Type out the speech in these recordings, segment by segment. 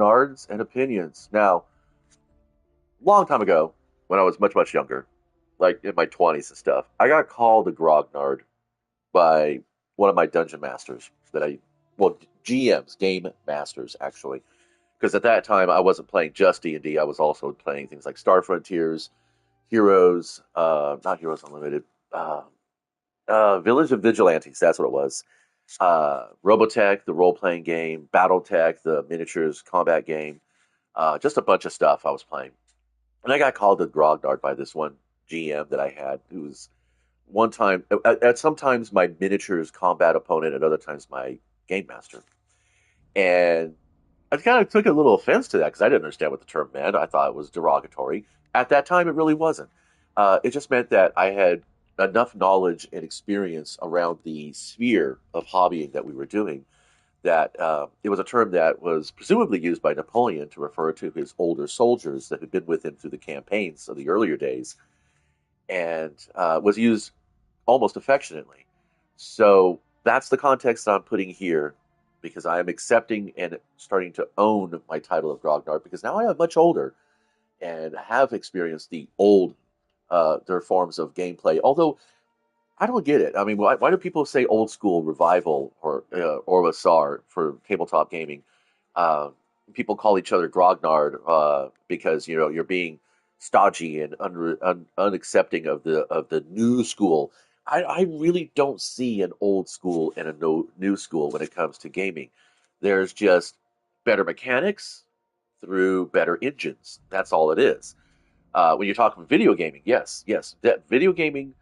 Grognards and Opinions. Now, long time ago, when I was much, much younger, like in my 20s and stuff, I got called a Grognard by one of my dungeon masters well, GMs, game masters, actually. Because at that time, I wasn't playing just D&D. I was also playing things like Star Frontiers, Heroes, not Heroes Unlimited, Village of Vigilantes, that's what it was. Robotech, the role playing game, Battletech, the miniatures combat game, just a bunch of stuff I was playing. And I got called a Grognard by this one GM that I had, who was one time, at sometimes my miniatures combat opponent, at other times my game master. And I kind of took a little offense to that because I didn't understand what the term meant. I thought it was derogatory. At that time, it really wasn't. It just meant that I had enough knowledge and experience around the sphere of hobbying that we were doing that it was a term that was presumably used by Napoleon to refer to his older soldiers that had been with him through the campaigns of the earlier days and was used almost affectionately. So that's the context I'm putting here because I am accepting and starting to own my title of Grognard because now I am much older and have experienced the old their forms of gameplay. Although I don't get it. I mean, why do people say old school revival or Vasar for tabletop gaming? Uh, People call each other Grognard because you're being stodgy and unaccepting of the new school. I really don't see an old school and a new school when it comes to gaming. There's just better mechanics through better engines. That's all it is. When you're talking video gaming, yes, that video gaming,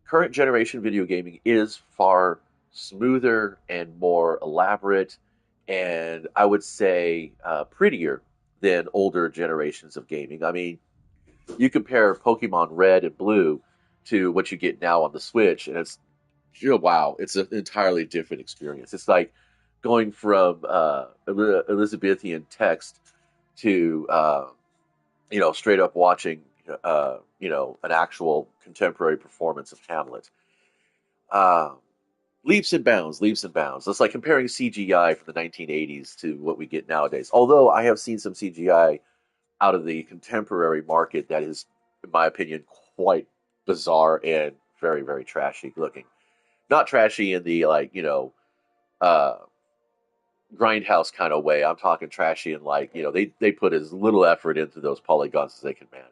current generation video gaming is far smoother and more elaborate, and I would say prettier than older generations of gaming. I mean, you compare Pokemon Red and Blue to what you get now on the Switch, and wow, it's an entirely different experience. It's like going from Elizabethan text to straight up watching an actual contemporary performance of Hamlet. Uh, Leaps and bounds, leaps and bounds. It's like comparing CGI from the 1980s to what we get nowadays. Although I have seen some CGI out of the contemporary market that is, in my opinion, quite bizarre and very, very trashy looking. Not trashy in the uh, grindhouse kind of way. I'm talking trashy and they put as little effort into those polygons as they can manage.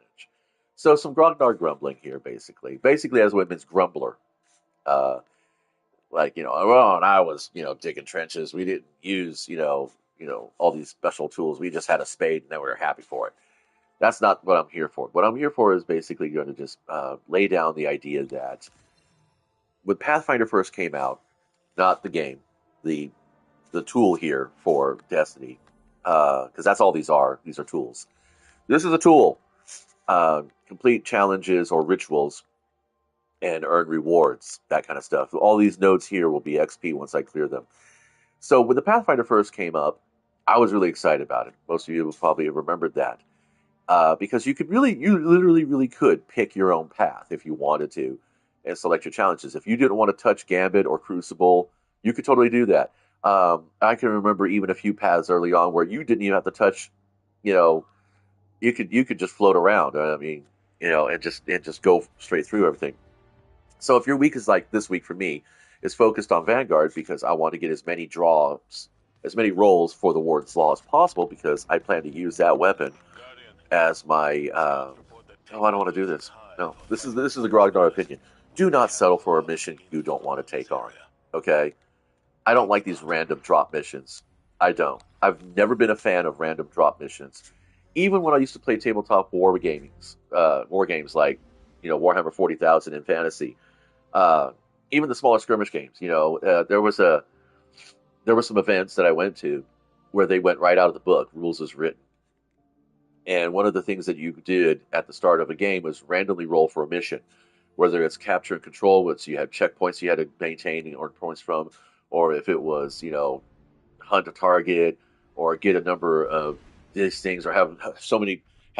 So some Grognard grumbling here, basically. Basically, as women's grumbler. Uh, well, when I was digging trenches, we didn't use all these special tools. We just had a spade, and then we were happy for it. That's not what I'm here for. What I'm here for is basically going to just lay down the idea that when Pathfinder first came out, not the game, the the tool here for Destiny, because that's all these are. These are tools. This is a tool. Complete challenges or rituals and earn rewards, that kind of stuff. All these nodes here will be XP once I clear them. So when the Pathfinder first came up, I was really excited about it. Most of you will probably have remembered that. Because you literally really could pick your own path if you wanted to and select your challenges. If you didn't want to touch Gambit or Crucible, you could totally do that. I can remember even a few paths early on where you didn't even have to touch, you know, you could just float around. I mean, and just go straight through everything. So if your week is like this week for me, is focused on Vanguard because I want to get as many draws, as many rolls for the Warden's Law as possible because I plan to use that weapon as my. Oh, I don't want to do this. No, this is a Grognard opinion. Do not settle for a mission you don't want to take on. Okay, I don't like these random drop missions. I don't. I've never been a fan of random drop missions. Even when I used to play tabletop war games like Warhammer 40,000 in fantasy, uh, even the smaller skirmish games. There were some events that I went to where they went right out of the book, rules as written. And one of the things that you did at the start of a game was randomly roll for a mission, whether it's capture and control, which you had checkpoints you had to maintain and earn points from, or if it was, hunt a target or get a number of these things, or have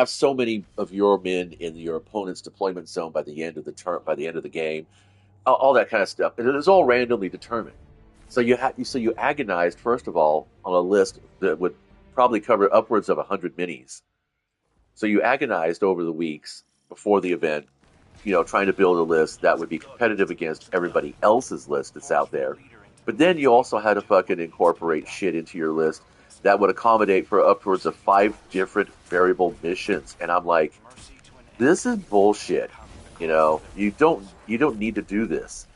so many of your men in your opponent's deployment zone by the end of the turn, by the end of the game, all that kind of stuff. And it is all randomly determined. So you agonized first of all on a list that would probably covered upwards of 100 minis. So you agonized over the weeks before the event, trying to build a list that would be competitive against everybody else's list that's out there. But then you also had to fucking incorporate shit into your list that would accommodate for upwards of 5 different variable missions. And I'm like, this is bullshit. You don't need to do this.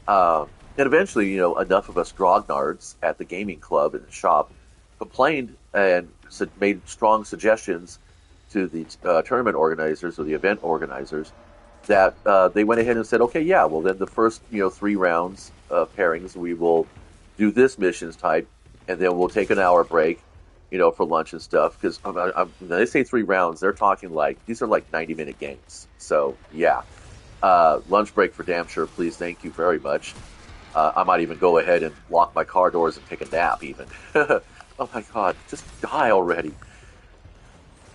And eventually, enough of us grognards at the gaming club and the shop complained and made strong suggestions to the tournament organizers or the event organizers that they went ahead and said, okay, yeah, well then the first 3 rounds of pairings we will do this missions type, and then we'll take an hour break, for lunch and stuff. Because when they say 3 rounds, they're talking like these are like 90-minute games. So yeah, lunch break for damn sure, please, thank you very much. I might even go ahead and lock my car doors and take a nap even. Oh my god, just die already.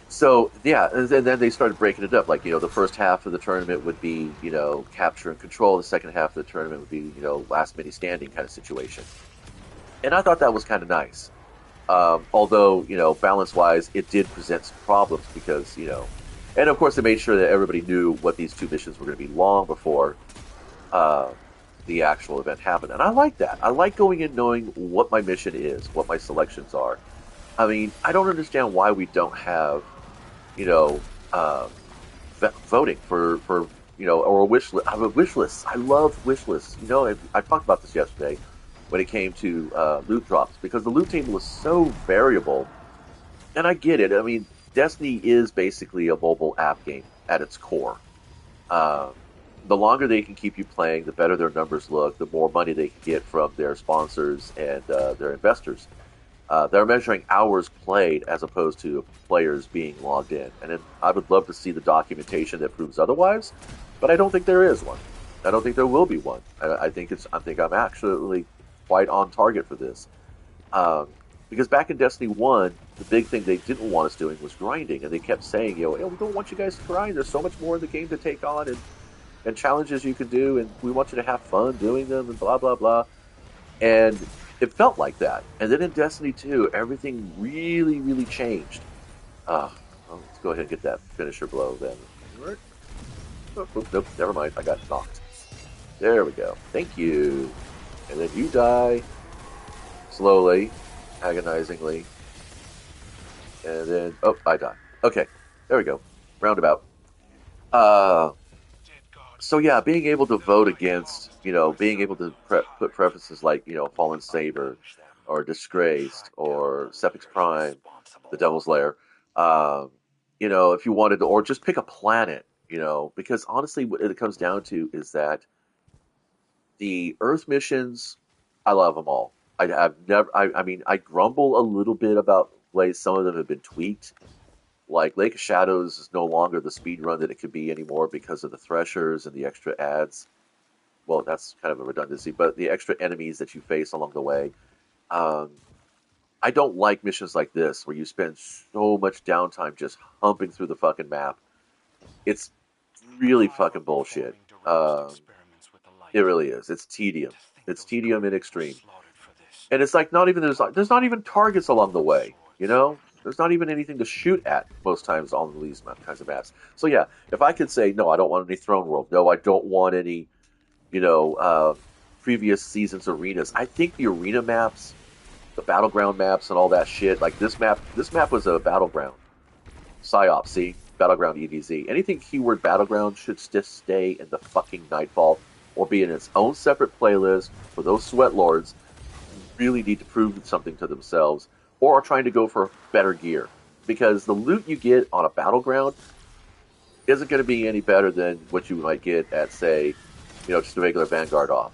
So yeah, and then they started breaking it up. Like, the first half of the tournament would be, capture and control. The second half of the tournament would be, last minute standing kind of situation. And I thought that was kind of nice. Although, balance wise, it did present some problems because, and of course they made sure that everybody knew what these 2 missions were going to be long before the actual event happened. And I like that. I like going in knowing what my mission is, what my selections are. I mean, I don't understand why we don't have, voting for or a wish list. I have a wish list. I love wish lists. I talked about this yesterday when it came to loot drops, because the loot table is so variable. And I get it. I mean, Destiny is basically a mobile app game at its core. The longer they can keep you playing, the better their numbers look, the more money they can get from their sponsors and their investors. They're measuring hours played as opposed to players being logged in. And then I would love to see the documentation that proves otherwise, but I don't think there is one. I don't think there will be one. I think I'm actually quite on target for this. Because back in Destiny 1, the big thing they didn't want us doing was grinding, and they kept saying, we don't want you guys to grind. There's so much more in the game to take on and challenges you can do, and we want you to have fun doing them, and blah, blah, blah. And it felt like that. And then in Destiny 2, everything really, really changed. Well, let's go ahead and get that finisher blow then. Nope, never mind. I got knocked. There we go. Thank you. And then you die slowly, agonizingly. And then, I die. Okay, there we go. Roundabout. So yeah, being able to vote against, being able to put preferences like, Fallen Saber, or Disgraced, or Sepix Prime, the Devil's Lair, if you wanted to, or just pick a planet, because honestly, what it comes down to is that the Earth missions, I love them all. I grumble a little bit about ways some of them have been tweaked. Like Lake of Shadows is no longer the speed run that it could be anymore because of the Threshers and the extra ads. Well, that's kind of a redundancy, but the extra enemies that you face along the way. I don't like missions like this where you spend so much downtime just humping through the fucking map. It's really fucking bullshit. It really is. It's tedium. It's tedium in extreme. And it's like there's not even targets along the way, There's not even anything to shoot at most times on these kinds of maps. So yeah, if I could say, no, I don't want any Throne World. No, I don't want any, previous seasons arenas. I think the arena maps, the battleground maps and all that shit, like this map was a battleground. PsyOps, see? Battleground EDZ. Anything keyword battleground should just stay in the fucking Nightfall or be in its own separate playlist for those sweat lords who really need to prove something to themselves or are trying to go for better gear. Because the loot you get on a battleground isn't going to be any better than what you might get at, say, just a regular Vanguard off.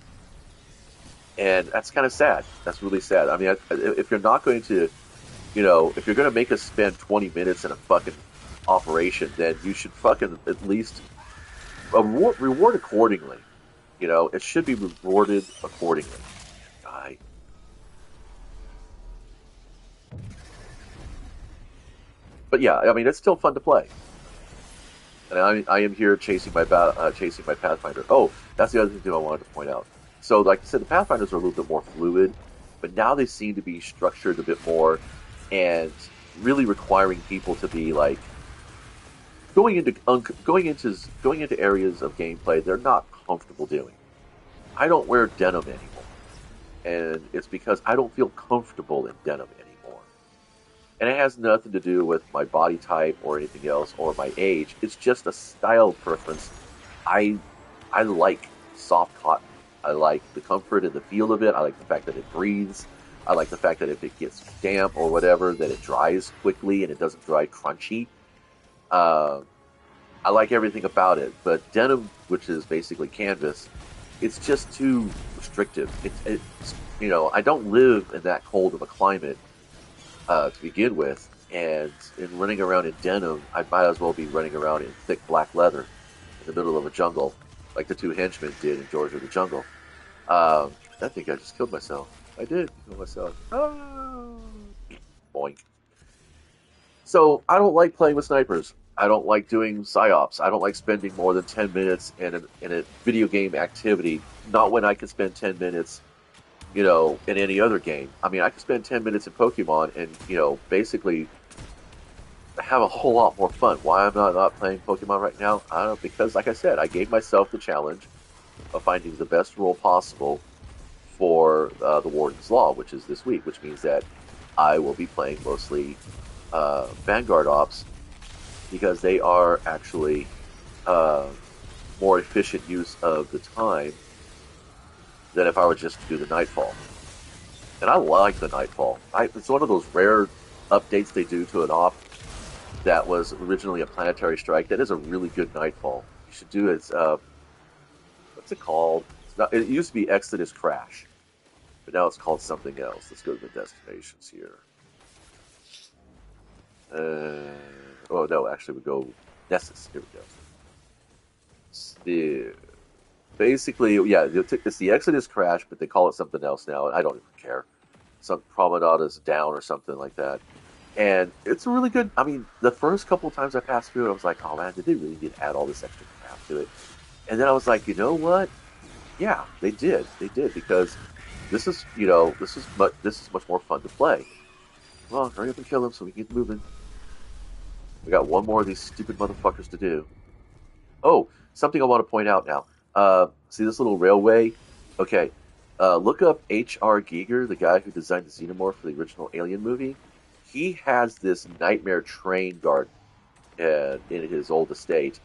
And that's kind of sad. That's really sad. I mean, if you're not going to, if you're going to make us spend 20 minutes in a fucking operation, then you should fucking at least reward accordingly. It should be rewarded accordingly. But yeah, I mean, it's still fun to play. And I am here chasing my Pathfinder. Oh, that's the other thing I wanted to point out. So, like I said, the Pathfinders are a little bit more fluid, but now they seem to be structured a bit more. And really requiring people to be like going into areas of gameplay they're not comfortable doing. I don't wear denim anymore, and it's because I don't feel comfortable in denim anymore. And it has nothing to do with my body type or anything else or my age. It's just a style preference. I I like soft cotton. I like the comfort and the feel of it. I like the fact that it breathes. I like the fact that if it gets damp or whatever, that it dries quickly and it doesn't dry crunchy. Uh, I like everything about it. But denim, which is basically canvas, it's just too restrictive. I don't live in that cold of a climate to begin with, and in running around in denim, I might as well be running around in thick black leather in the middle of a jungle, like the two henchmen did in George of the Jungle. I think I just killed myself. I did kill myself. Oh, boink. So I don't like playing with snipers. I don't like doing psyops. I don't like spending more than 10 minutes in a video game activity. Not when I can spend 10 minutes, in any other game. I mean, I could spend 10 minutes in Pokemon and basically have a whole lot more fun. Why I'm not playing Pokemon right now? I don't know, because like I said, I gave myself the challenge of finding the best role possible for the Warden's Law, which is this week, which means that I will be playing mostly Vanguard Ops because they are actually more efficient use of the time than if I were just to do the Nightfall. And I like the Nightfall. It's one of those rare updates they do to an op that was originally a planetary strike. That is a really good Nightfall. You should do it. What's it called? It used to be Exodus Crash, but now it's called something else. Let's go to the destinations here. Oh no, actually we go Nessus. Here we go. Basically, yeah, it's the Exodus Crash, but they call it something else now, and I don't even care. Some Promenade is down or something like that. And it's a really good. I mean, the first couple of times I passed through it, I was like, oh man, did they really need to add all this extra crap to it? And then I was like, you know what? Yeah, they did. They did because this is much more fun to play. Well, hurry up and kill them so we can get moving. We got one more of these stupid motherfuckers to do. Oh, something I want to point out now. See this little railway? Okay. Look up H.R. Giger, the guy who designed the Xenomorph for the original Alien movie. He has this nightmare train guard in his old estate.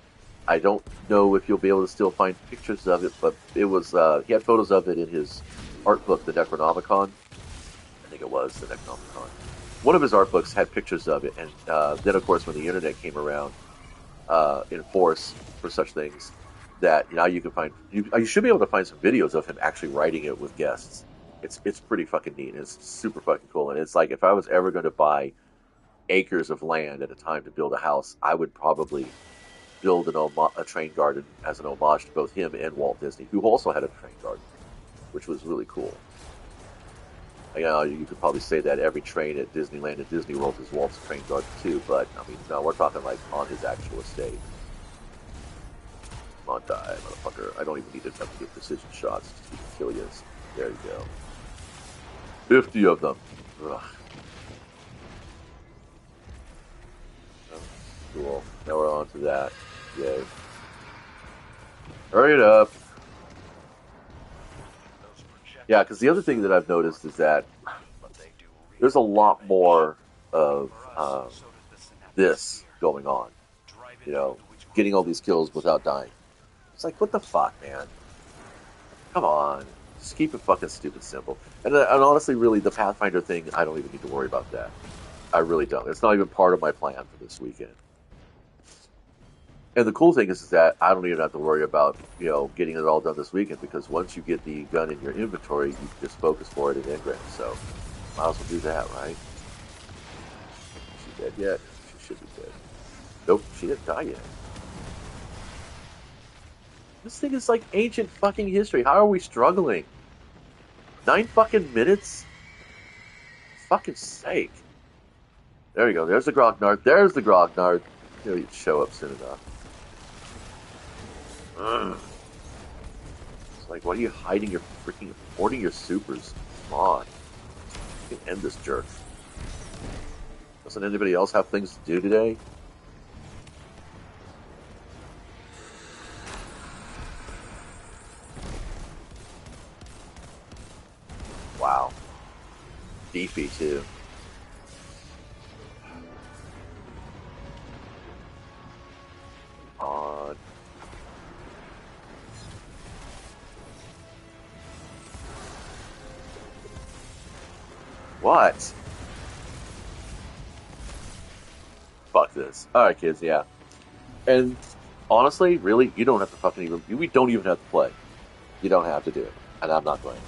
I don't know if you'll be able to still find pictures of it, but it was he had photos of it in his art book, the Necronomicon. I think it was the Necronomicon. One of his art books had pictures of it, and then of course when the internet came around in force for such things, that now you can find you should be able to find some videos of him actually writing it with guests. It's pretty fucking neat. It's super fucking cool, and it's like if I was ever going to buy acres of land at a time to build a house, I would probably build a train garden as an homage to both him and Walt Disney, who also had a train garden, which was really cool. You could probably say that every train at Disneyland and Disney World is Walt's train garden too, but I mean, no, we're talking like on his actual estate. Come on, die, motherfucker. I don't even need to have to get precision shots to kill you. There you go. 50 of them. Ugh. Oh, cool. Now we're on to that. Yay. Hurry it up. Yeah, because the other thing that I've noticed is that there's a lot more of this going on. Getting all these kills without dying. It's like, what the fuck, man? Come on. Just keep it fucking stupid simple. And honestly, really, the Pathfinder thing, I don't even need to worry about that. I really don't. It's not even part of my plan for this weekend. And the cool thing is that I don't even have to worry about, getting it all done this weekend, because once you get the gun in your inventory, you can just focus for it in Engram. So, might as well do that, right? Is she dead yet? She should be dead. Nope, she didn't die yet. This thing is like ancient fucking history. How are we struggling? 9 fucking minutes? Fucking sake. There you go. There's the Grognard. There's the Grognard. He'll show up soon enough. Ugh. It's like, why are you hiding your freaking, hoarding your supers? Come on. You can end this jerk. Doesn't anybody else have things to do today? Wow. Beefy, too. On. What? Fuck this. Alright, kids, yeah. And honestly, really, you don't have to fucking even. We don't even have to play. You don't have to do it. And I'm not playing.